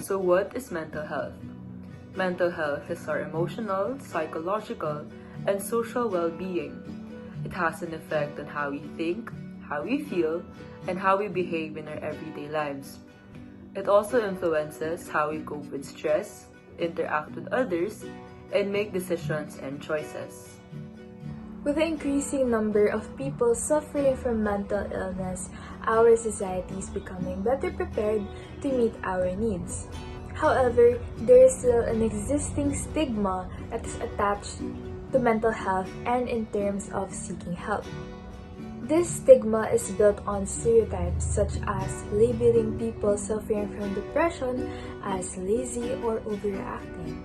So what is mental health? Mental health is our emotional, psychological, and social well-being. It has an effect on how we think, how we feel, and how we behave in our everyday lives. It also influences how we cope with stress, interact with others, and make decisions and choices. With the increasing number of people suffering from mental illness, our society is becoming better prepared to meet our needs. However, there is still an existing stigma that is attached to mental health and in terms of seeking help. This stigma is built on stereotypes such as labeling people suffering from depression as lazy or overreacting,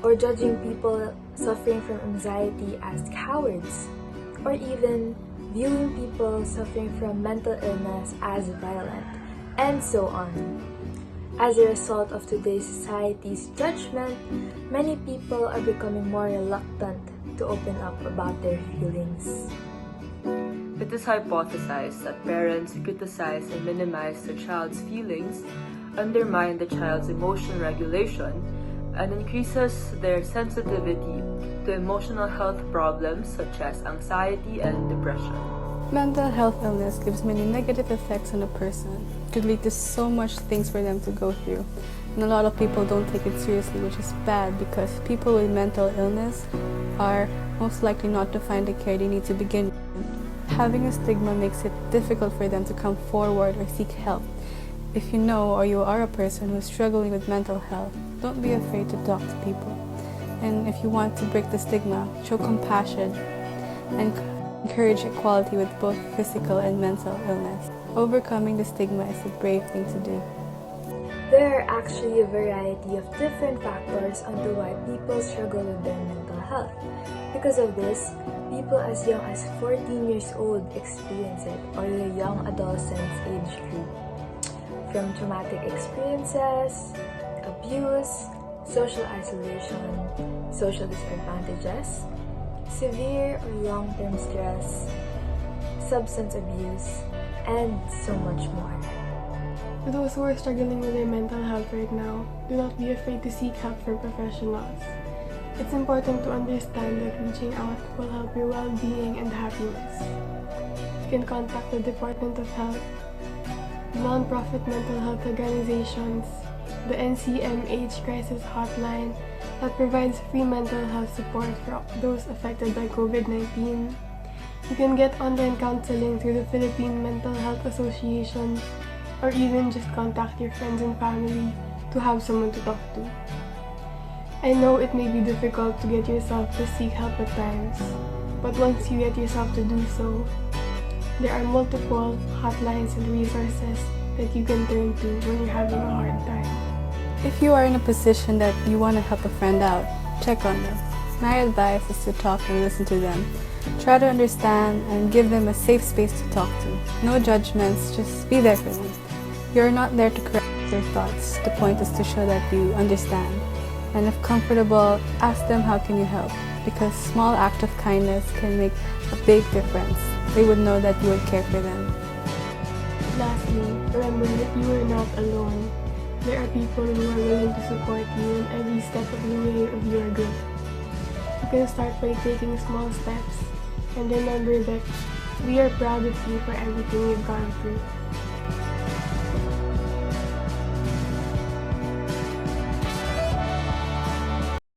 or judging people suffering from anxiety as cowards, or even viewing people suffering from mental illness as violent, and so on. As a result of today's society's judgment, many people are becoming more reluctant to open up about their feelings. It is hypothesized that parents who criticize and minimize their child's feelings undermine the child's emotional regulation and increases their sensitivity to emotional health problems such as anxiety and depression. Mental health illness gives many negative effects on a person. It could lead to so much things for them to go through. And a lot of people don't take it seriously, which is bad because people with mental illness are most likely not to find the care they need to begin with. Having a stigma makes it difficult for them to come forward or seek help. If you know or you are a person who is struggling with mental health, don't be afraid to talk to people. And if you want to break the stigma, show compassion and encourage equality with both physical and mental illness. Overcoming the stigma is a brave thing to do. There are actually a variety of different factors onto why people struggle with their mental health. Because of this, people as young as 14 years old experience it, or the young adolescents age group. From traumatic experiences, abuse, social isolation, social disadvantages, severe or long-term stress, substance abuse, and so much more. For those who are struggling with their mental health right now, do not be afraid to seek help from professionals. It's important to understand that reaching out will help your well-being and happiness. You can contact the Department of Health, non-profit mental health organizations, the NCMH Crisis Hotline that provides free mental health support for those affected by COVID-19. You can get online counseling through the Philippine Mental Health Association, or even just contact your friends and family to have someone to talk to. I know it may be difficult to get yourself to seek help at times, but once you get yourself to do so, there are multiple hotlines and resources that you can turn to when you're having a hard time. If you are in a position that you want to help a friend out, check on them. My advice is to talk and listen to them. Try to understand and give them a safe space to talk to. No judgments, just be there for them. You're not there to correct their thoughts. The point is to show that you understand. And if comfortable, ask them how can you help, because small act of kindness can make a big difference. They would know that you would care for them. Lastly, remember that you are not alone. There are people who are willing to support you in every step of the way of your growth. You can start by taking small steps, and remember that we are proud of you for everything you've gone through.